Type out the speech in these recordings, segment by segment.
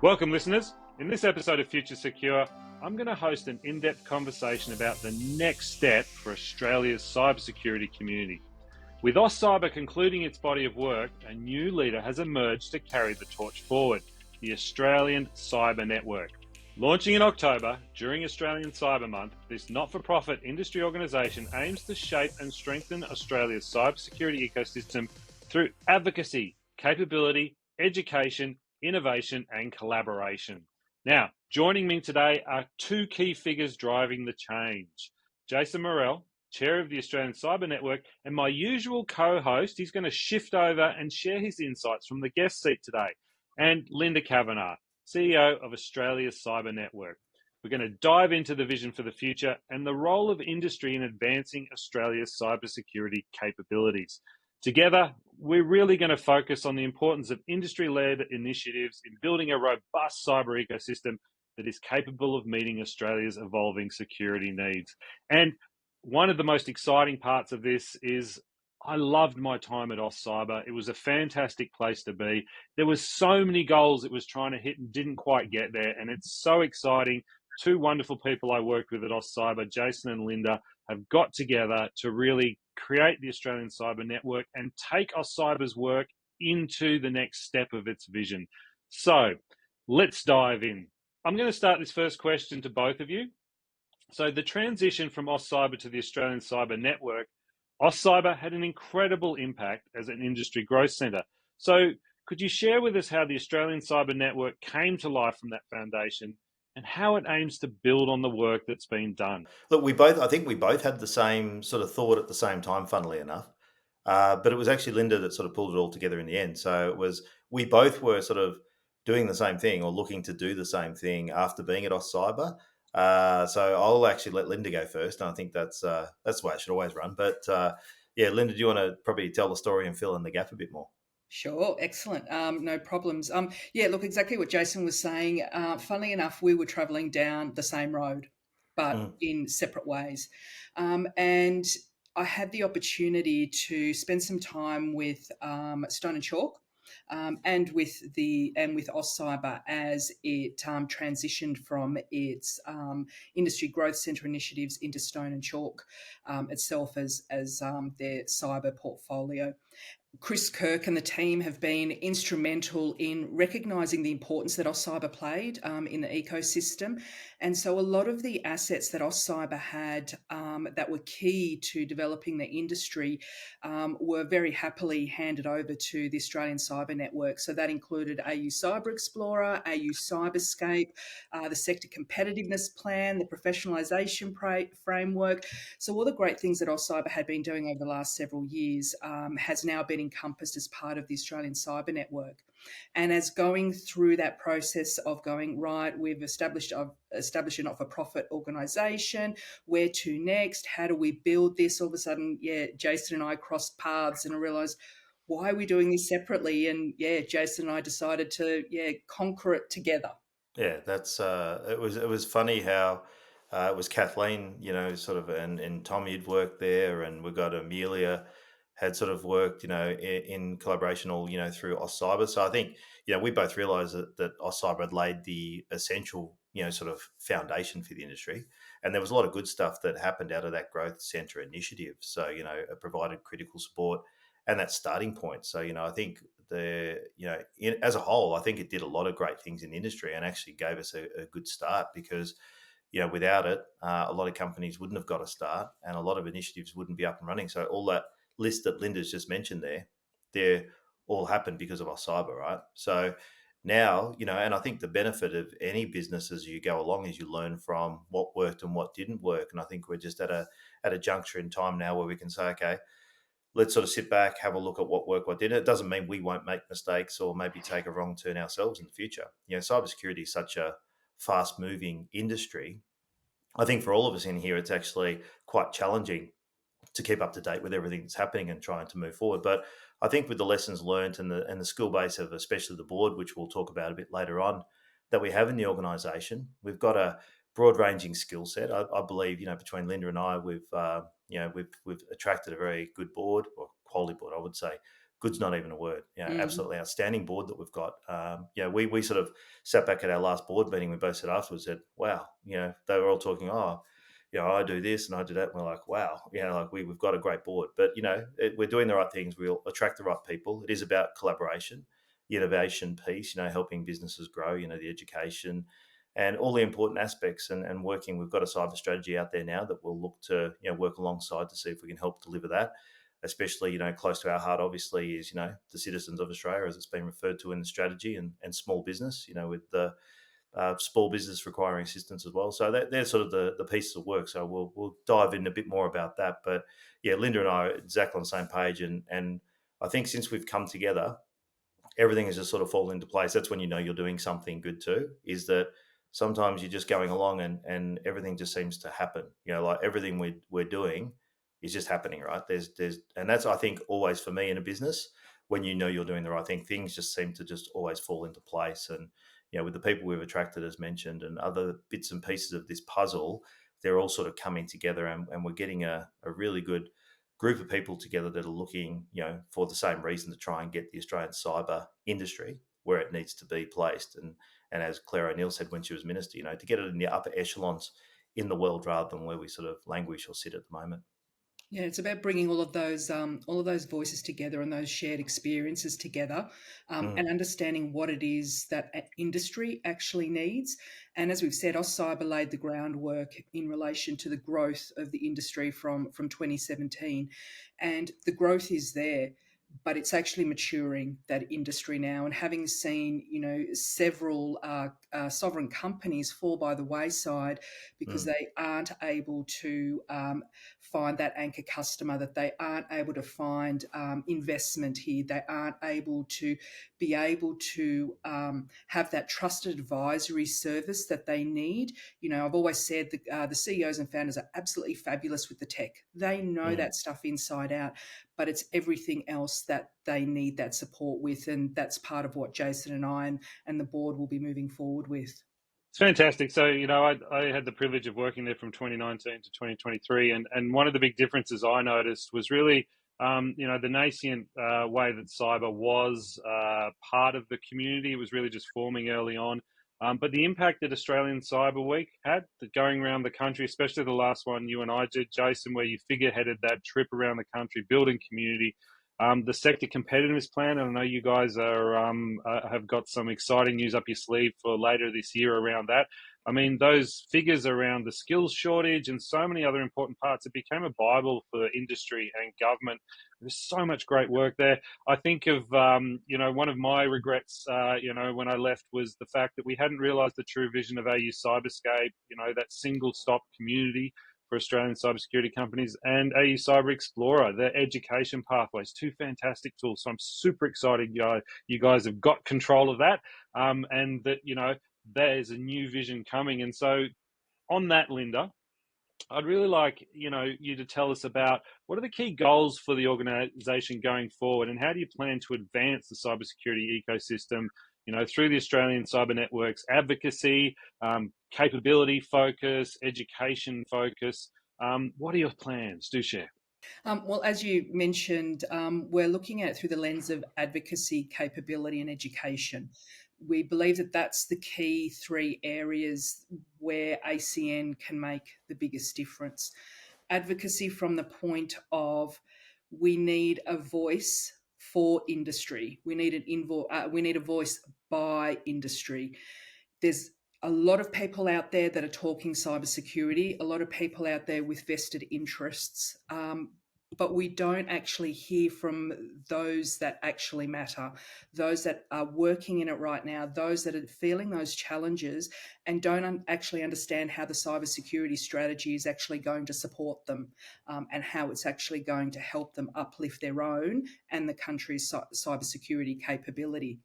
Welcome, listeners. In this episode of Future Secure, I'm going to host an in-depth conversation about the next step for Australia's cybersecurity community. With AusCyber concluding its body of work, a new leader has emerged to carry the torch forward, the Australian Cyber Network. Launching in October, during Australian Cyber Month, this not-for-profit industry organisation aims to shape and strengthen Australia's cybersecurity ecosystem through advocacy, capability, education, innovation and collaboration. Now, joining me today are two key figures driving the change. Jason Murrell, Chair of the Australian Cyber Network, and my usual co-host, he's going to shift over and share his insights from the guest seat today, and Linda Cavanagh, CEO of Australia's Cyber Network. We're going to dive into the vision for the future and the role of industry in advancing Australia's cybersecurity capabilities. Together, we're really going to focus on the importance of industry-led initiatives in building a robust cyber ecosystem that is capable of meeting Australia's evolving security needs. And one of the most exciting parts of this is I loved my time at AusCyber. It was a fantastic place to be. There was so many goals it was trying to hit and didn't quite get there. And it's so exciting. Two wonderful people I worked with at AusCyber, Jason and Linda, have got together to really create the Australian Cyber Network and take AusCyber's work into the next step of its vision. So let's dive in. I'm going to start this first question to both of you. So the transition from AusCyber to the Australian Cyber Network, AusCyber had an incredible impact as an industry growth centre. So could you share with us how the Australian Cyber Network came to life from that foundation and how it aims to build on the work that's been done? Look, I think we both had the same sort of thought at the same time, funnily enough. But it was actually Linda that sort of pulled it all together in the end. So we both were sort of doing the same thing or looking to do the same thing after being at AusCyber. So I'll actually let Linda go first. And I think that's the way it should always run. But yeah, Linda, do you want to probably tell the story and fill in the gap a bit more? Sure, excellent. No problems. Yeah, look, exactly what Jason was saying. Funnily enough, we were travelling down the same road, but Mm. in separate ways. And I had the opportunity to spend some time with Stone and Chalk. And with AusCyber as it transitioned from its industry growth centre initiatives into Stone and Chalk itself as their cyber portfolio. Chris Kirk and the team have been instrumental in recognising the importance that AusCyber played in the ecosystem. And so a lot of the assets that AusCyber had that were key to developing the industry were very happily handed over to the Australian Cyber Network. So that included AU Cyber Explorer, AU Cyberscape, the Sector Competitiveness Plan, the Professionalisation Framework. So all the great things that AusCyber had been doing over the last several years has now been encompassed as part of the Australian Cyber Network. And as going through that process of going, right, we've established a not-for-profit organisation, where to next, how do we build this? All of a sudden, yeah, Jason and I crossed paths and I realised, why are we doing this separately? And yeah, Jason and I decided to, conquer it together. Yeah, that's it was funny how it was Kathleen, sort of, and Tom, you'd worked there, and we got Amelia had sort of worked, in collaboration all, through AusCyber. So I think, we both realised that AusCyber had laid the essential, sort of foundation for the industry, and there was a lot of good stuff that happened out of that growth centre initiative. So it provided critical support and that starting point. So I think as a whole, I think it did a lot of great things in the industry and actually gave us a good start because, without it, a lot of companies wouldn't have got a start and a lot of initiatives wouldn't be up and running. So all that list that Linda's just mentioned they're all happened because of our cyber, right? So now, and I think the benefit of any business as you go along is you learn from what worked and what didn't work. And I think we're just at a juncture in time now where we can say, okay, let's sort of sit back, have a look at what worked, what didn't. It doesn't mean we won't make mistakes or maybe take a wrong turn ourselves in the future. Cybersecurity is such a fast moving industry. I think for all of us in here, it's actually quite challenging to keep up to date with everything that's happening and trying to move forward. But I think with the lessons learned and the skill base of especially the board, which we'll talk about a bit later on, that we have in the organisation, we've got a broad ranging skill set. I believe between Linda and I, we've attracted a very good board or quality board, I would say, good's not even a word. Mm. Absolutely outstanding board that we've got. We sort of sat back at our last board meeting. We both said afterwards, said, wow, they were all talking, I do this and I do that. And we're like, wow, we've got a great board. But, we're doing the right things. We'll attract the right people. It is about collaboration, the innovation piece, helping businesses grow, the education and all the important aspects and working. We've got a cyber strategy out there now that we'll look to, work alongside to see if we can help deliver that. Especially, close to our heart, obviously, is, the citizens of Australia, as it's been referred to in the strategy, and small business, with the small business requiring assistance as well. So they're sort of the pieces of work. So we'll dive in a bit more about that. But yeah, Linda and I are exactly on the same page. And I think since we've come together, everything has just sort of fallen into place. That's when you're doing something good too, is that sometimes you're just going along and everything just seems to happen. Like everything we're doing is just happening, right? And that's, I think, always for me in a business, when you're doing the right thing, things just seem to just always fall into place. And, with the people we've attracted, as mentioned, and other bits and pieces of this puzzle, they're all sort of coming together and we're getting a really good group of people together that are looking, for the same reason, to try and get the Australian cyber industry where it needs to be placed. And as Claire O'Neill said when she was minister, to get it in the upper echelons in the world rather than where we sort of languish or sit at the moment. Yeah, it's about bringing all of those voices together and those shared experiences together, and understanding what it is that industry actually needs. And as we've said, AusCyber laid the groundwork in relation to the growth of the industry from 2017, and the growth is there. But it's actually maturing, that industry now, and having seen several sovereign companies fall by the wayside because they aren't able to find that anchor customer, that they aren't able to find investment here, they aren't able to have that trusted advisory service that they need. I've always said that the CEOs and founders are absolutely fabulous with the tech. They know that stuff inside out, but it's everything else that they need that support with. And that's part of what Jason and I and the board will be moving forward with. It's fantastic. So, I had the privilege of working there from 2019 to 2023. And one of the big differences I noticed was really, the nascent way that cyber was part of the community. It was really just forming early on. But the impact that Australian Cyber Week had, going around the country, especially the last one you and I did, Jason, where you figureheaded that trip around the country, building community. The sector competitiveness plan, and I know you guys have got some exciting news up your sleeve for later this year around that. I mean, those figures around the skills shortage and so many other important parts, it became a Bible for industry and government. There's so much great work there. I think of, one of my regrets, when I left, was the fact that we hadn't realised the true vision of AU Cyberscape, that single stop community for Australian cybersecurity companies, and AU Cyber Explorer, the education pathways, two fantastic tools. So I'm super excited, you guys have got control of that, and that, there's a new vision coming. And so on that, Linda, I'd really like, you to tell us about what are the key goals for the organisation going forward, and how do you plan to advance the cybersecurity ecosystem, through the Australian Cyber Network's advocacy, capability focus, education focus. What are your plans? Do share. Well, as you mentioned, we're looking at it through the lens of advocacy, capability, and education. We believe that that's the key three areas where ACN can make the biggest difference. Advocacy from the point of we need a voice for industry. We need a voice by industry. There's a lot of people out there that are talking cybersecurity, a lot of people out there with vested interests, but we don't actually hear from those that actually matter, those that are working in it right now, those that are feeling those challenges and don't actually understand how the cybersecurity strategy is actually going to support them, and how it's actually going to help them uplift their own and the country's cybersecurity capability.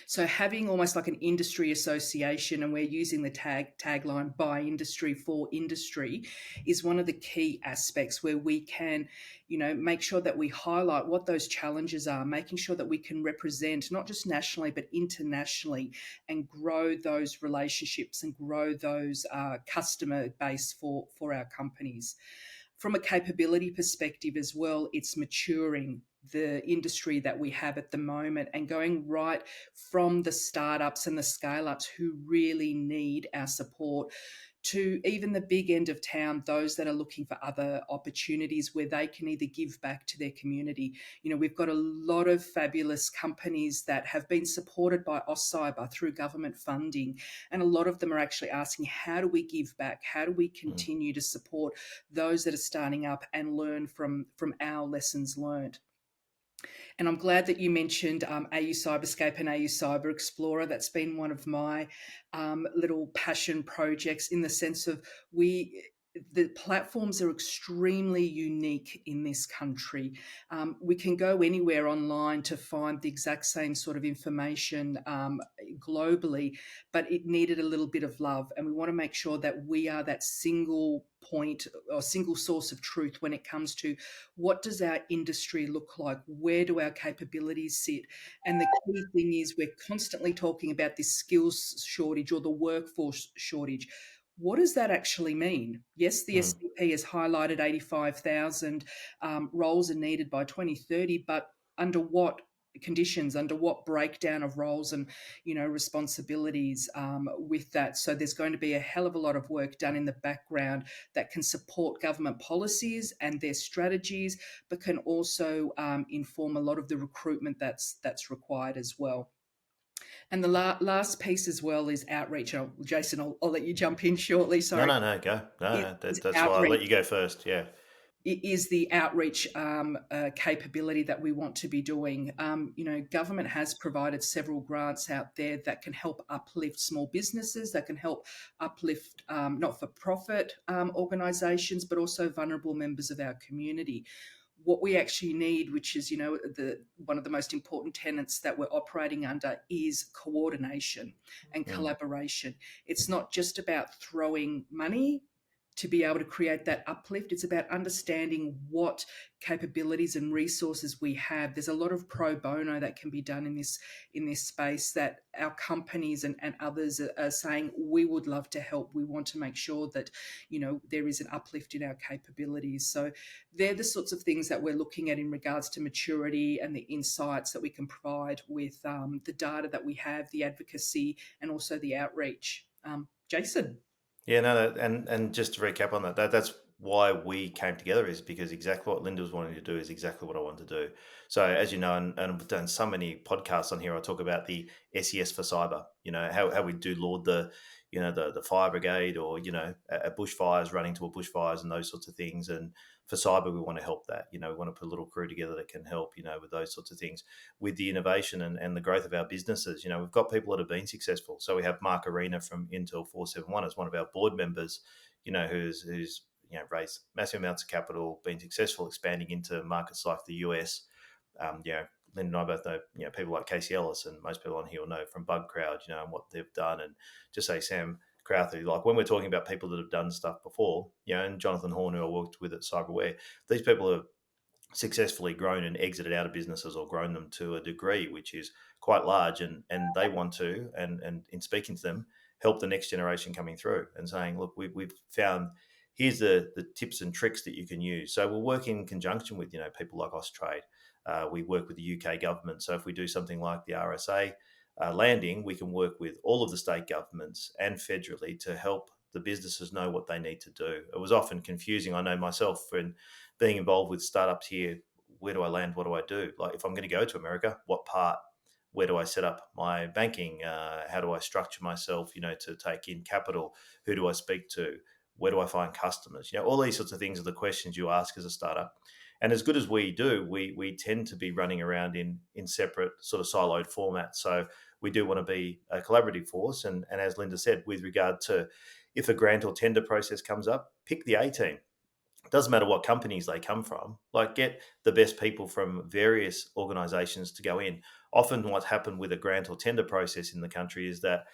So having almost like an industry association, and we're using the tagline by industry for industry, is one of the key aspects where we can, make sure that we highlight what those challenges are, making sure that we can represent not just nationally but internationally and grow those relationships and grow those customer base for our companies. From a capability perspective as well, it's maturing the industry that we have at the moment, and going right from the startups and the scale-ups who really need our support to even the big end of town, those that are looking for other opportunities where they can either give back to their community. We've got a lot of fabulous companies that have been supported by AusCyber through government funding, and a lot of them are actually asking, how do we give back? How do we continue to support those that are starting up and learn from our lessons learned? And I'm glad that you mentioned AU Cyberscape and AU Cyber Explorer. That's been one of my little passion projects, in the sense of the platforms are extremely unique in this country. We can go anywhere online to find the exact same sort of information globally, but it needed a little bit of love. And we want to make sure that we are that single point or single source of truth when it comes to what does our industry look like? Where do our capabilities sit? And the key thing is, we're constantly talking about this skills shortage or the workforce shortage. What does that actually mean? Yes, the SDP has highlighted 85,000 roles are needed by 2030, but under what conditions, under what breakdown of roles and responsibilities with that? So there's going to be a hell of a lot of work done in the background that can support government policies and their strategies, but can also inform a lot of the recruitment that's required as well. And the last piece as well is outreach. Jason, I'll let you jump in shortly. Sorry. No, go. No, Is that's why I'll outreach. let you go first. Yeah. Is the outreach capability that we want to be doing. Government has provided several grants out there that can help uplift small businesses, that can help uplift not-for-profit organisations, but also vulnerable members of our community. What we actually need, which is, one of the most important tenets that we're operating under, is coordination and collaboration. It's not just about throwing money to be able to create that uplift. It's about understanding what capabilities and resources we have. There's a lot of pro bono that can be done in this space that our companies and others are saying, we would love to help. We want to make sure that, there is an uplift in our capabilities. So they're the sorts of things that we're looking at in regards to maturity and the insights that we can provide with the data that we have, the advocacy, and also the outreach. Jason. Yeah, no, and just to recap on that's why we came together, is because exactly what Linda was wanting to do is exactly what I want to do. So as you know, and I've done so many podcasts on here, I talk about the SES for cyber, how we do laud the fire brigade, or, a bushfires, running to a bushfires and those sorts of things. And for cyber, we want to help that, we want to put a little crew together that can help, with those sorts of things, with the innovation and the growth of our businesses. We've got people that have been successful. So we have Mark Arena from Intel 471 as one of our board members, who's raised massive amounts of capital, been successful expanding into markets like the US. Linda and I both know, people like Casey Ellis, and most people on here will know from Bug Crowd, and what they've done. And just say Sam Crowther, like when we're talking about people that have done stuff before, and Jonathan Horn, who I worked with at Cyberware, these people have successfully grown and exited out of businesses, or grown them to a degree which is quite large, and they want to, and in speaking to them, help the next generation coming through and saying, look, we've found, here's the tips and tricks that you can use. So we'll work in conjunction with people like Austrade. We work with the UK government. So if we do something like the RSA landing, we can work with all of the state governments and federally to help the businesses know what they need to do. It was often confusing. I know myself, when being involved with startups here, where do I land? What do I do? Like, if I'm going to go to America, what part? Where do I set up my banking? How do I structure myself, to take in capital? Who do I speak to? Where do I find customers? All these sorts of things are the questions you ask as a startup. And as good as we do, we tend to be running around in separate sort of siloed formats. So we do want to be a collaborative force. And as Linda said, with regard to, if a grant or tender process comes up, pick the A team. It doesn't matter what companies they come from. Like, get the best people from various organisations to go in. Often what's happened with a grant or tender process in the country is that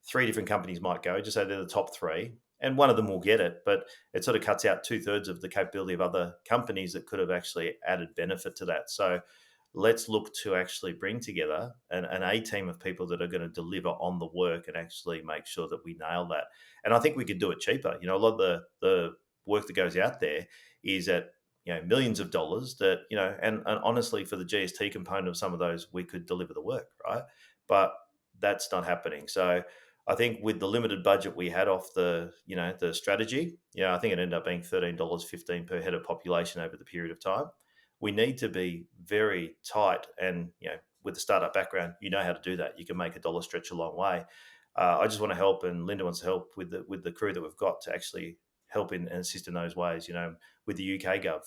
3 different companies might go, just say they're the top 3, and one of them will get it, but it sort of cuts out 2/3 of the capability of other companies that could have actually added benefit to that. So let's look to actually bring together an A team of people that are going to deliver on the work and actually make sure that we nail that. And I think we could do it cheaper. A lot of the work that goes out there is at millions of dollars that, and honestly, for the GST component of some of those, we could deliver the work, right? But that's not happening. So I think with the limited budget we had off the strategy, I think it ended up being $13.15 per head of population over the period of time. We need to be very tight, and with the startup background, how to do that. You can make a dollar stretch a long way. I just want to help, and Linda wants to help with the crew that we've got to actually help and assist in those ways. With the UK Gov,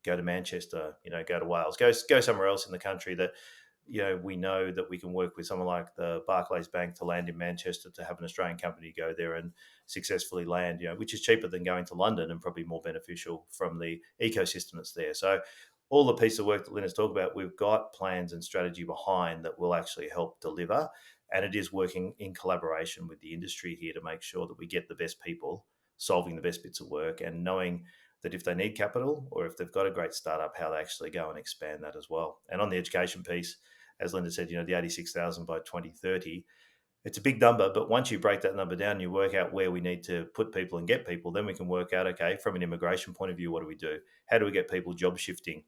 go to Manchester, go to Wales, go somewhere else in the country that we know that we can work with someone like the Barclays Bank to land in Manchester, to have an Australian company go there and successfully land, which is cheaper than going to London and probably more beneficial from the ecosystem that's there. So all the piece of work that Linda's talked about, we've got plans and strategy behind that will actually help deliver. And it is working in collaboration with the industry here to make sure that we get the best people solving the best bits of work, and knowing that if they need capital or if they've got a great startup, how they actually go and expand that as well. And on the education piece, as Linda said, the 86,000 by 2030, it's a big number, but once you break that number down, you work out where we need to put people and get people, then we can work out, okay, from an immigration point of view, what do we do? How do we get people job shifting?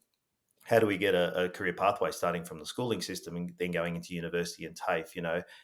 How do we get a career pathway starting from the schooling system and then going into university and TAFE,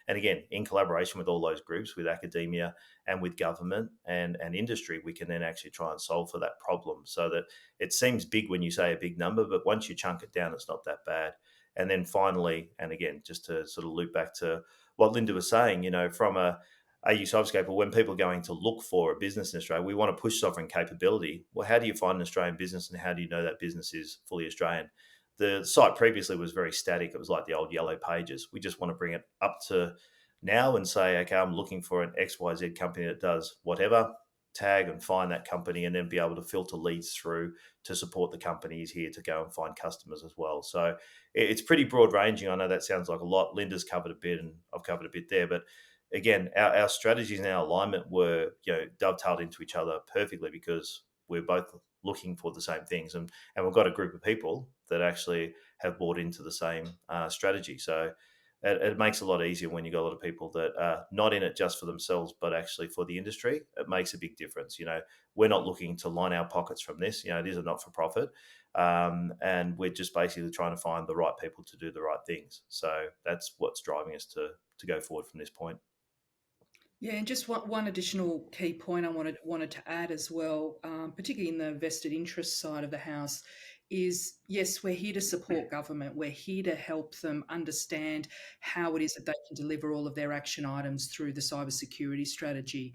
And again, in collaboration with all those groups, with academia and with government and industry, we can then actually try and solve for that problem, so that it seems big when you say a big number, but once you chunk it down, it's not that bad. And then finally, and again, just to sort of loop back to what Linda was saying, from a AU Cyberscape, when people are going to look for a business in Australia, we want to push sovereign capability. Well, how do you find an Australian business, and how do you know that business is fully Australian? The site previously was very static. It was like the old yellow pages. We just want to bring it up to now and say, okay, I'm looking for an XYZ company that does whatever, tag and find that company, and then be able to filter leads through to support the companies here to go and find customers as well. So it's pretty broad ranging. I know that sounds like a lot. Linda's covered a bit and I've covered a bit there, but again, our strategies and our alignment were dovetailed into each other perfectly, because we're both looking for the same things, and we've got a group of people that actually have bought into the same strategy. So it makes it a lot easier when you got a lot of people that are not in it just for themselves, but actually for the industry. It makes a big difference. We're not looking to line our pockets from this. It is a not-for-profit, and we're just basically trying to find the right people to do the right things. So that's what's driving us to go forward from this point. Yeah, and just one additional key point I wanted to add as well, particularly in the vested interest side of the house, is yes, we're here to support government. We're here to help them understand how it is that they can deliver all of their action items through the cybersecurity strategy.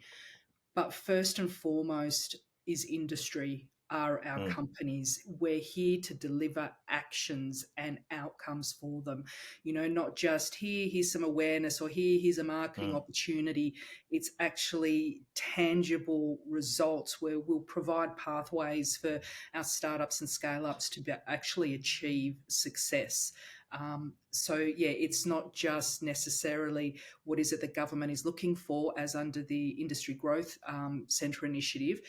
But first and foremost is industry, are our companies. We're here to deliver actions and outcomes for them. Not just here's some awareness, or here's a marketing opportunity. It's actually tangible results where we'll provide pathways for our startups and scale-ups to actually achieve success. It's not just necessarily what is it the government is looking for, as under the Industry Growth Centre initiative.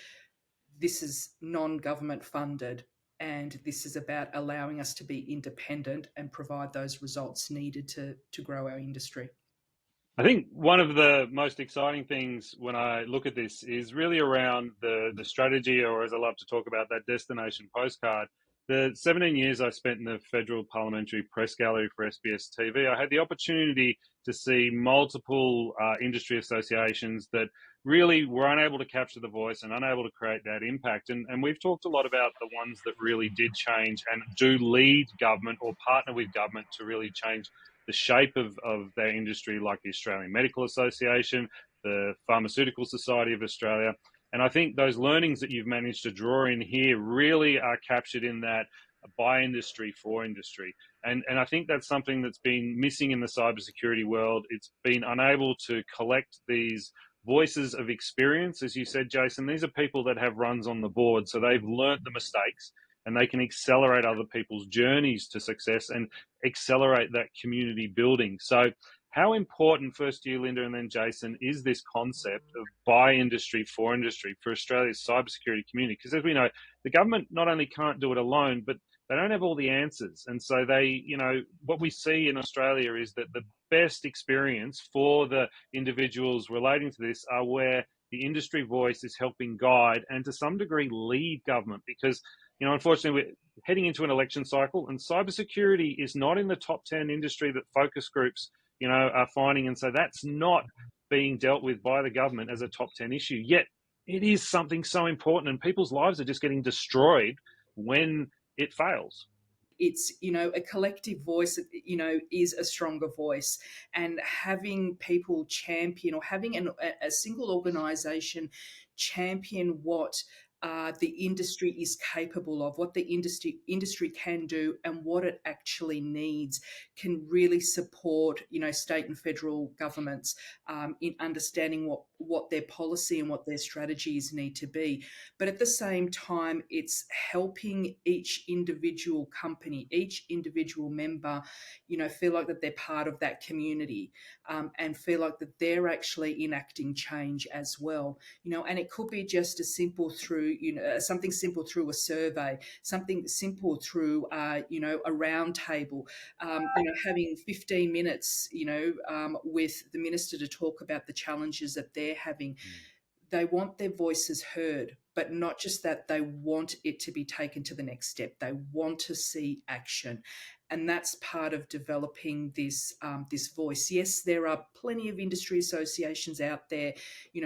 This is non-government funded, and this is about allowing us to be independent and provide those results needed to grow our industry. I think one of the most exciting things when I look at this is really around the strategy, or as I love to talk about, that destination postcard. The 17 years I spent in the Federal Parliamentary Press Gallery for SBS TV, I had the opportunity to see multiple industry associations that really were unable to capture the voice and unable to create that impact. And we've talked a lot about the ones that really did change and do lead government or partner with government to really change the shape of their industry, like the Australian Medical Association, the Pharmaceutical Society of Australia. And I think those learnings that you've managed to draw in here really are captured in that by industry for industry. And I think that's something that's been missing in the cybersecurity world. It's been unable to collect these voices of experience. As you said, Jason, these are people that have runs on the board, so they've learnt the mistakes and they can accelerate other people's journeys to success and accelerate that community building. So how important, first to you, Linda, and then Jason, is this concept of by industry for Australia's cybersecurity community? Because as we know, the government not only can't do it alone, but they don't have all the answers. And so what we see in Australia is that the best experience for the individuals relating to this are where the industry voice is helping guide and to some degree lead government, because Unfortunately, we're heading into an election cycle, and cybersecurity is not in the top 10 industry that focus groups, are finding. And so that's not being dealt with by the government as a top 10 issue. Yet it is something so important, and people's lives are just getting destroyed when it fails. It's a collective voice is a stronger voice, and having people champion, or having a single organization champion what the industry is capable of, what the industry can do, and what it actually needs, can really support state and federal governments in understanding what their policy and what their strategies need to be. But at the same time, it's helping each individual company, each individual member, feel like that they're part of that community, and feel like that they're actually enacting change as well. And it could be just a simple through, something simple through a survey, something simple through, a round table, having 15 minutes, with the minister to talk about the challenges that they're having. They want their voices heard, but not just that, they want it to be taken to the next step. They want to see action. And that's part of developing this voice. Yes, there are plenty of industry associations out there,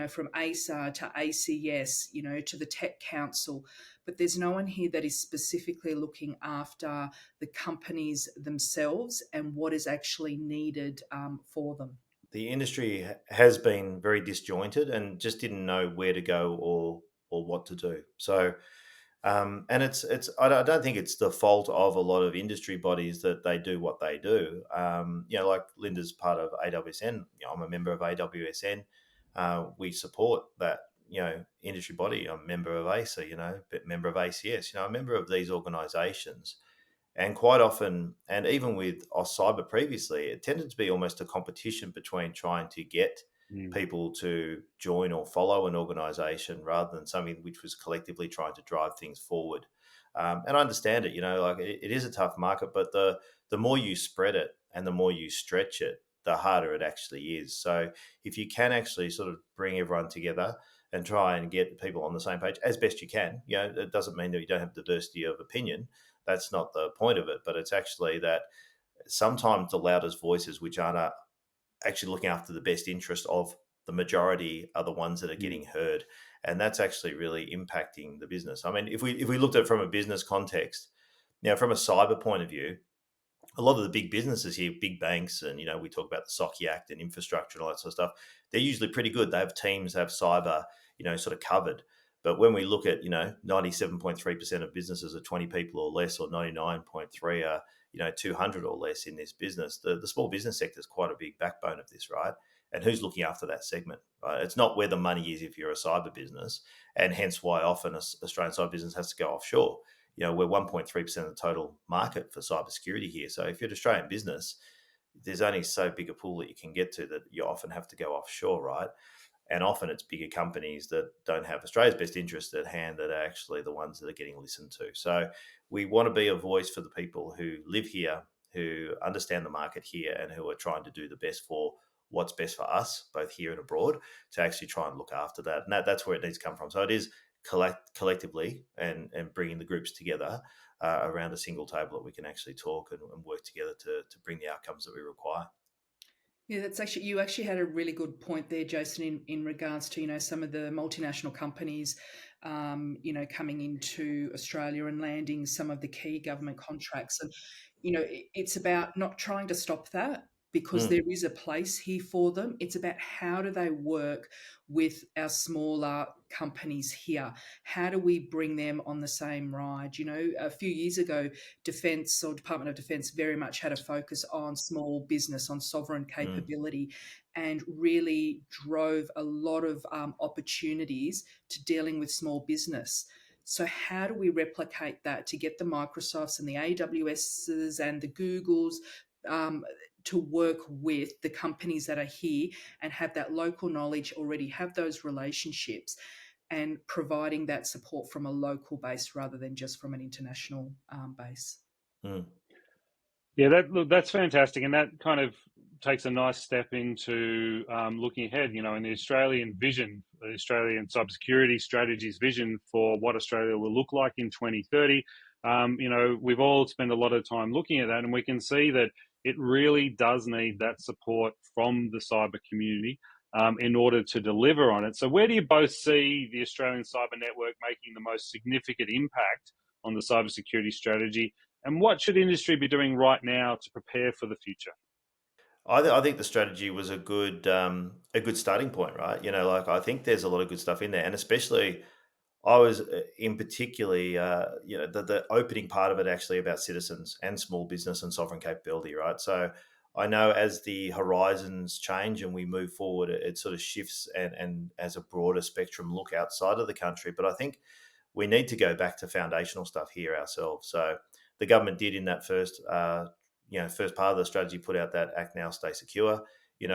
from ASAR to ACS, to the Tech Council, but there's no one here that is specifically looking after the companies themselves and what is actually needed for them. The industry has been very disjointed and just didn't know where to go or what to do. So, and it's I don't think it's the fault of a lot of industry bodies that they do what they do. Like Linda's part of AWSN. I'm a member of AWSN. We support that industry body. I'm a member of ASA. Member of ACS. A member of these organisations. And quite often, and even with AusCyber previously, it tended to be almost a competition between trying to get people to join or follow an organisation rather than something which was collectively trying to drive things forward. And I understand it, it is a tough market, but the more you spread it and the more you stretch it, the harder it actually is. So if you can actually sort of bring everyone together and try and get people on the same page as best you can, it doesn't mean that you don't have diversity of opinion. That's not the point of it, but it's actually that sometimes the loudest voices, which aren't actually looking after the best interest of the majority, are the ones that are getting heard, and that's actually really impacting the business. I mean, if we looked at it from a business context, now from a cyber point of view, a lot of the big businesses here, big banks, and we talk about the SOC Act and infrastructure and all that sort of stuff. They're usually pretty good. They have teams, they have cyber, sort of covered. But when we look at 97.3% of businesses are 20 people or less, or 99.3 are 200 or less in this business, the small business sector is quite a big backbone of this, right? And who's looking after that segment, right? It's not where the money is if you're a cyber business, and hence why often Australian cyber business has to go offshore. We're 1.3% of the total market for cybersecurity here. So if you're an Australian business, there's only so big a pool that you can get to that you often have to go offshore, right? And often it's bigger companies that don't have Australia's best interest at hand that are actually the ones that are getting listened to. So we want to be a voice for the people who live here, who understand the market here, and who are trying to do the best for what's best for us, both here and abroad, to actually try and look after that. And that's where it needs to come from. So it is collectively and bringing the groups together around a single table that we can actually talk and work together to bring the outcomes that we require. Yeah, you actually had a really good point there, Jason, in regards to, some of the multinational companies, coming into Australia and landing some of the key government contracts. And, it's about not trying to stop that, because there is a place here for them. It's about how do they work with our smaller companies here? How do we bring them on the same ride? A few years ago, Defence or Department of Defence very much had a focus on small business, on sovereign capability, and really drove a lot of opportunities to dealing with small business. So how do we replicate that to get the Microsofts and the AWSs and the Googles to work with the companies that are here and have that local knowledge, already have those relationships, and providing that support from a local base rather than just from an international base? Yeah, that's fantastic, and that kind of takes a nice step into looking ahead, in the Australian vision, the Australian cybersecurity strategy's vision for what Australia will look like in 2030. We've all spent a lot of time looking at that, and we can see that it really does need that support from the cyber community in order to deliver on it. So where do you both see the Australian Cyber Network making the most significant impact on the cybersecurity strategy? And what should industry be doing right now to prepare for the future? I think the strategy was a good starting point, right? Like I think there's a lot of good stuff in there, and especially I was in particularly, the opening part of it actually about citizens and small business and sovereign capability, right? So I know as the horizons change and we move forward, it sort of shifts and as a broader spectrum look outside of the country. But I think we need to go back to foundational stuff here ourselves. So the government did in that first part of the strategy put out that Act Now, Stay Secure.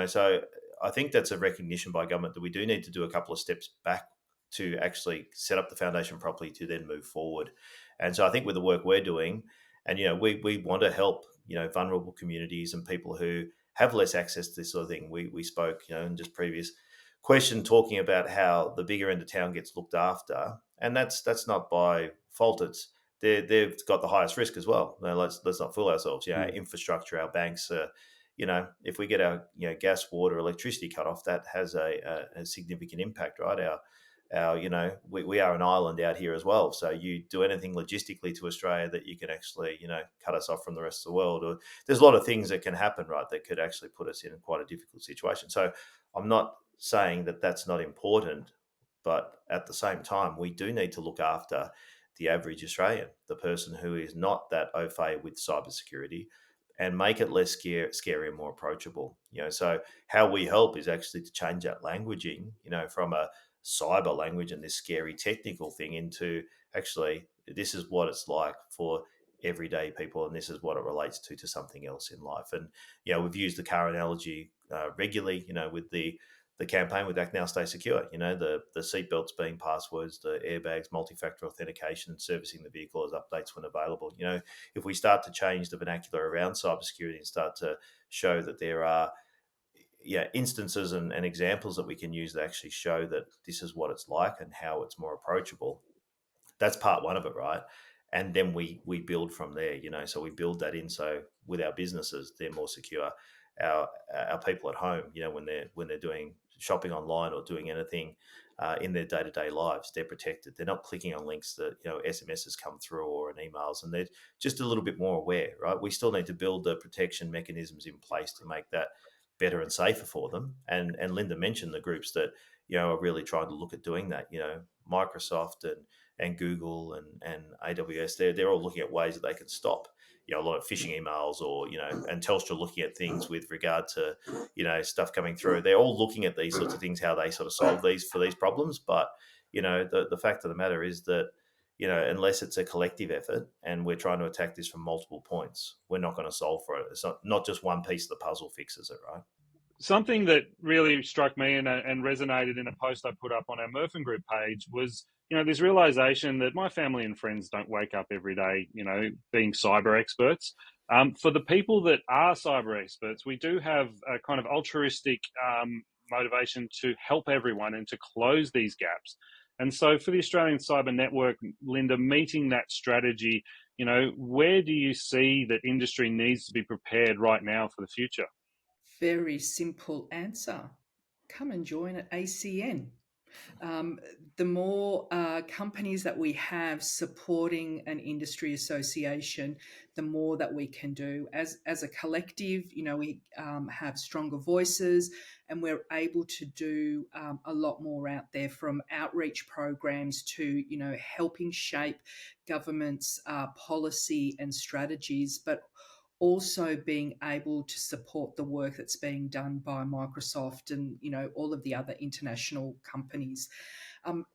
So I think that's a recognition by government that we do need to do a couple of steps back to actually set up the foundation properly to then move forward. And so I think with the work we're doing, and we want to help vulnerable communities and people who have less access to this sort of thing. We spoke in just previous question talking about how the bigger end of town gets looked after, and that's not by fault. It's they've got the highest risk as well. No, let's not fool ourselves. Our infrastructure, our banks. If we get our gas, water, electricity cut off, that has a significant impact, right? We are an island out here as well. So you do anything logistically to Australia that you can actually cut us off from the rest of the world, or there's a lot of things that can happen, right, that could actually put us in quite a difficult situation. So I'm not saying that that's not important, but at the same time, we do need to look after the average Australian, the person who is not that au fait with cybersecurity, and make it less scary and more approachable. So how we help is actually to change that languaging, from a cyber language and this scary technical thing into actually this is what it's like for everyday people, and this is what it relates to something else in life. And we've used the car analogy regularly, with the campaign with Act Now, Stay Secure. The seatbelts being passwords, the airbags, multi-factor authentication, and servicing the vehicle as updates when available. If we start to change the vernacular around cybersecurity and start to show that there are instances and examples that we can use that actually show that this is what it's like and how it's more approachable, that's part one of it, right? And then we build from there. So we build that in, so with our businesses they're more secure. Our people at home, when they're doing shopping online or doing anything in their day-to-day lives, they're protected. They're not clicking on links that SMSs come through or in emails, and they're just a little bit more aware, right? We still need to build the protection mechanisms in place to make that better and safer for them. And Linda mentioned the groups that are really trying to look at doing that. Microsoft and Google and AWS, they're all looking at ways that they can stop a lot of phishing emails, or and Telstra looking at things with regard to stuff coming through. They're all looking at these sorts of things, how they sort of solve these problems. But the fact of the matter is that unless it's a collective effort and we're trying to attack this from multiple points, we're not going to solve for it. It's not just one piece of the puzzle fixes it, right? Something that really struck me and resonated in a post I put up on our Murphin Group page was, this realization that my family and friends don't wake up every day, being cyber experts. For the people that are cyber experts, we do have a kind of altruistic motivation to help everyone and to close these gaps. And so for the Australian Cyber Network, Linda, meeting that strategy, where do you see that industry needs to be prepared right now for the future? Very simple answer. Come and join at ACN. The more companies that we have supporting an industry association, the more that we can do. As a collective, we have stronger voices, and we're able to do a lot more out there, from outreach programs to, helping shape government's policy and strategies, but also being able to support the work that's being done by Microsoft and all of the other international companies.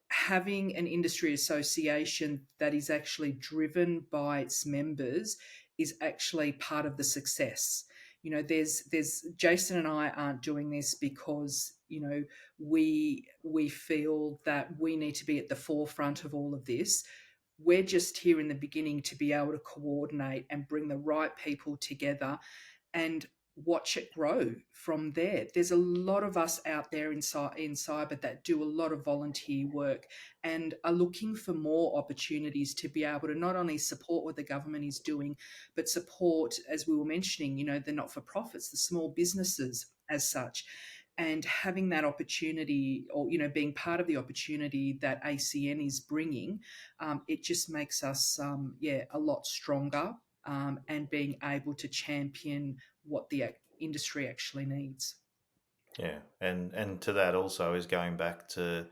Having an industry association that is actually driven by its members is actually part of the success. There's Jason and I aren't doing this because we feel that we need to be at the forefront of all of this. We're just here in the beginning to be able to coordinate and bring the right people together. And watch it grow from there. There's a lot of us out there in cyber that do a lot of volunteer work and are looking for more opportunities to be able to not only support what the government is doing, but support, as we were mentioning, the not-for-profits, the small businesses as such. And having that opportunity, or being part of the opportunity that ACN is bringing, it just makes us a lot stronger, and being able to champion what the industry actually needs. Yeah, and to that also is going back to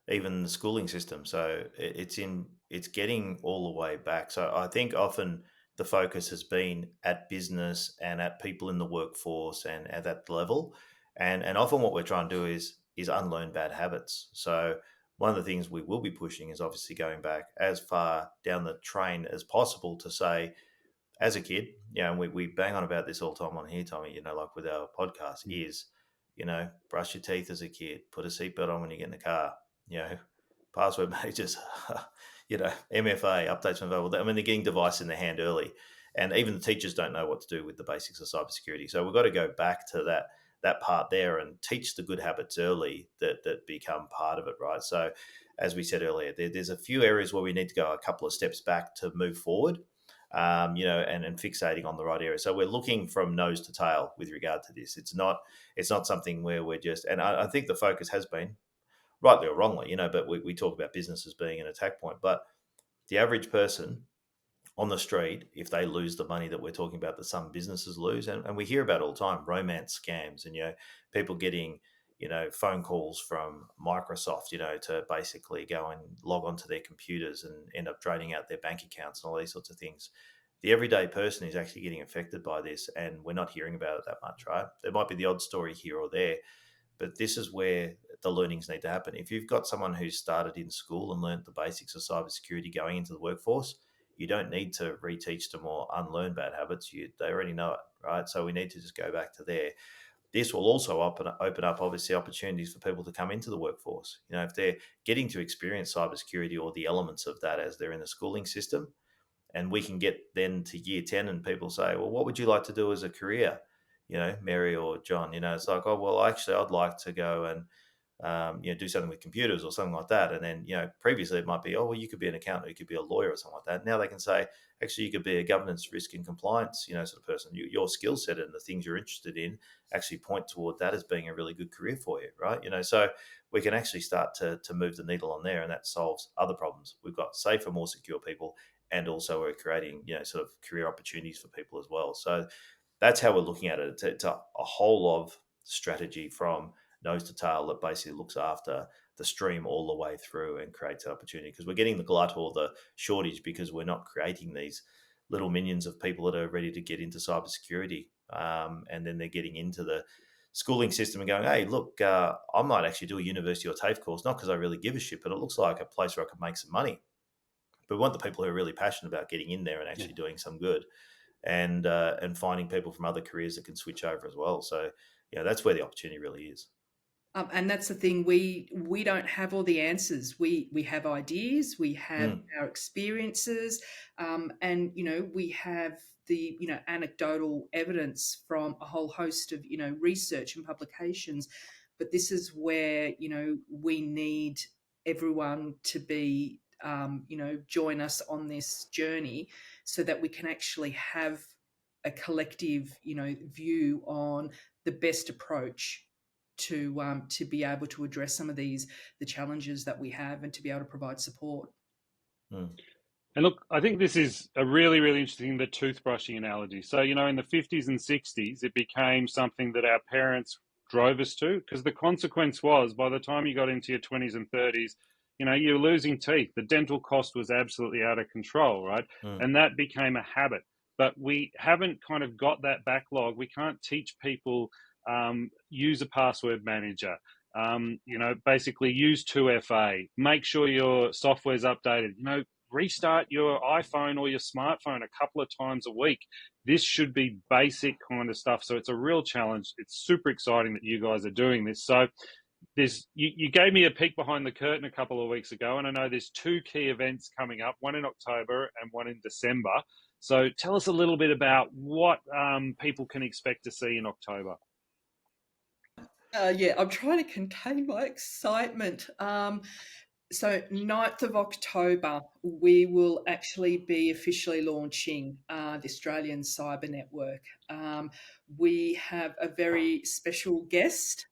even the schooling system. So it's getting all the way back. So I think often the focus has been at business and at people in the workforce and at that level, and often what we're trying to do is unlearn bad habits. So one of the things we will be pushing is obviously going back as far down the train as possible to say, as a kid, and we bang on about this all the time on here, Tommy, like with our podcast, is, brush your teeth as a kid, put a seatbelt on when you get in the car, password managers, MFA, updates from available. I mean, they're getting device in their hand early. And even the teachers don't know what to do with the basics of cybersecurity. So we've got to go back to that part there and teach the good habits early that become part of it, right? So as we said earlier, there's a few areas where we need to go a couple of steps back to move forward, and fixating on the right area. So we're looking from nose to tail with regard to this. It's not something where we're just, and I think the focus has been, rightly or wrongly, but we talk about businesses being an attack point, but the average person on the street, if they lose the money that we're talking about that some businesses lose, and we hear about all the time, romance scams, and people getting phone calls from Microsoft, to basically go and log onto their computers and end up draining out their bank accounts and all these sorts of things. The everyday person is actually getting affected by this, and we're not hearing about it that much, right? There might be the odd story here or there, but this is where the learnings need to happen. If you've got someone who's started in school and learned the basics of cybersecurity going into the workforce, you don't need to reteach them or unlearn bad habits. They already know it, right? So we need to just go back to there. This will also open up, obviously, opportunities for people to come into the workforce. If they're getting to experience cybersecurity or the elements of that as they're in the schooling system, and we can get then to year 10 and people say, well, what would you like to do as a career? Mary or John, it's like, oh, well, actually, I'd like to go and do something with computers or something like that. And then, previously it might be, oh, well, you could be an accountant, you could be a lawyer or something like that. Now they can say, actually, you could be a governance, risk and compliance, sort of person. Your skill set and the things you're interested in actually point toward that as being a really good career for you, right? So we can actually start to move the needle on there, and that solves other problems. We've got safer, more secure people, and also we're creating, sort of career opportunities for people as well. So that's how we're looking at it. It's a whole of strategy from nose to tail that basically looks after the stream all the way through and creates an opportunity, because we're getting the glut or the shortage because we're not creating these little minions of people that are ready to get into cybersecurity. And then they're getting into the schooling system and going, hey, look, I might actually do a university or TAFE course, not because I really give a shit, but it looks like a place where I could make some money. But we want the people who are really passionate about getting in there and actually doing some good, and finding people from other careers that can switch over as well. So, that's where the opportunity really is. And that's the thing, we don't have all the answers. We have ideas, we have our experiences, and we have the anecdotal evidence from a whole host of research and publications. But this is where we need everyone to be join us on this journey, so that we can actually have a collective view on the best approach to be able to address some of the challenges that we have, and to be able to provide support. And look, I think this is a really, really interesting, the toothbrushing analogy. So, in the 50s and 60s, it became something that our parents drove us to, because the consequence was, by the time you got into your 20s and 30s, you're losing teeth. The dental cost was absolutely out of control, right? And that became a habit. But we haven't kind of got that backlog. We can't teach people use a password manager, basically use 2FA, make sure your software's updated, restart your iPhone or your smartphone a couple of times a week. This should be basic kind of stuff. So it's a real challenge. It's super exciting that you guys are doing this. So you gave me a peek behind the curtain a couple of weeks ago, and I know there's 2 key events coming up, one in October and one in December. So tell us a little bit about what people can expect to see in October. Yeah, I'm trying to contain my excitement. So 9th of October, we will actually be officially launching the Australian Cyber Network. We have a very special guest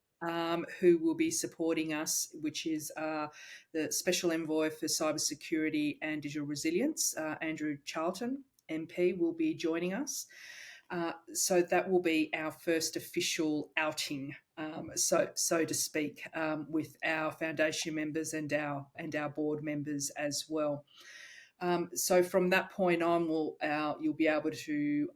who will be supporting us, which is the Special Envoy for Cybersecurity and Digital Resilience, Andrew Charlton, MP, will be joining us. So that will be our first official outing, so to speak, with our foundation members and our board members as well. So from that point on, you'll be able to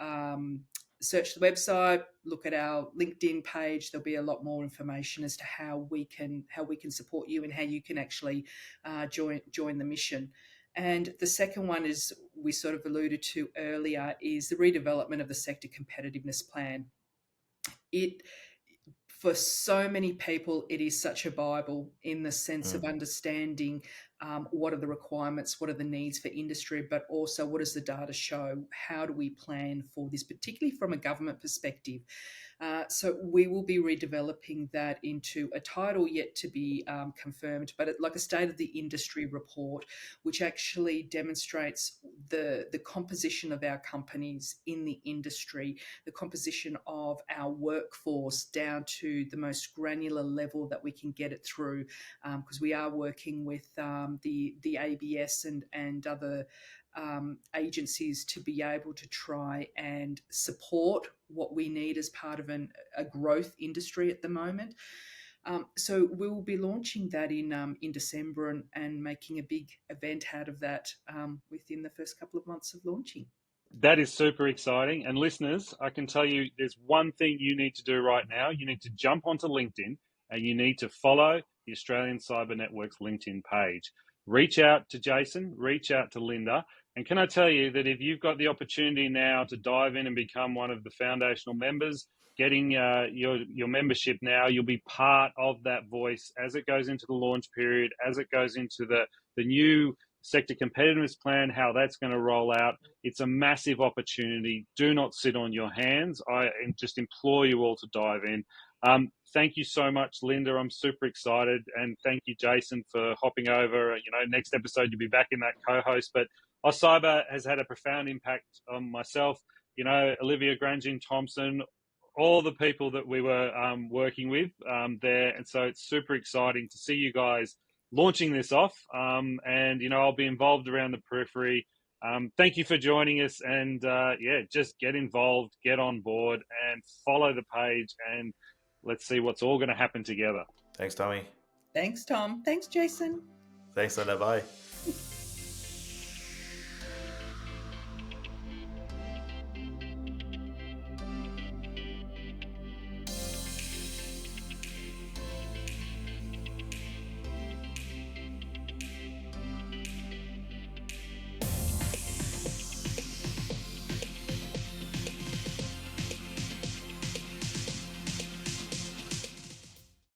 search the website, look at our LinkedIn page. There'll be a lot more information as to how we can support you and how you can actually join the mission. And the second one, is we sort of alluded to earlier, is the redevelopment of the sector competitiveness plan. For so many people, it is such a Bible in the sense of understanding what are the requirements, what are the needs for industry, but also what does the data show? How do we plan for this, particularly from a government perspective? So we will be redeveloping that into a title yet to be confirmed, but like a state of the industry report, which actually demonstrates the composition of our companies in the industry, the composition of our workforce down to the most granular level that we can get it through, because we are working with the ABS and other agencies to be able to try and support what we need as part of a growth industry at the moment. So we will be launching that in December and making a big event out of that within the first couple of months of launching. That is super exciting. And listeners, I can tell you there's one thing you need to do right now. You need to jump onto LinkedIn and you need to follow the Australian Cyber Network's LinkedIn page. Reach out to Jason, reach out to Linda. And can I tell you that if you've got the opportunity now to dive in and become one of the foundational members, getting your membership now, you'll be part of that voice as it goes into the launch period, as it goes into the new sector competitiveness plan, how that's going to roll out. It's a massive opportunity. Do not sit on your hands. I just implore you all to dive in. Thank you so much, Linda. I'm super excited. And thank you, Jason, for hopping over. Next episode, you'll be back in that co-host. But AusCyber has had a profound impact on myself, Olivia Grangeon-Thompson, all the people that we were working with there. And so it's super exciting to see you guys launching this off. And I'll be involved around the periphery. Thank you for joining us. And just get involved, get on board and follow the page. And let's see what's all going to happen together. Thanks, Tommy. Thanks, Tom. Thanks, Jason. Thanks, Linda. Bye.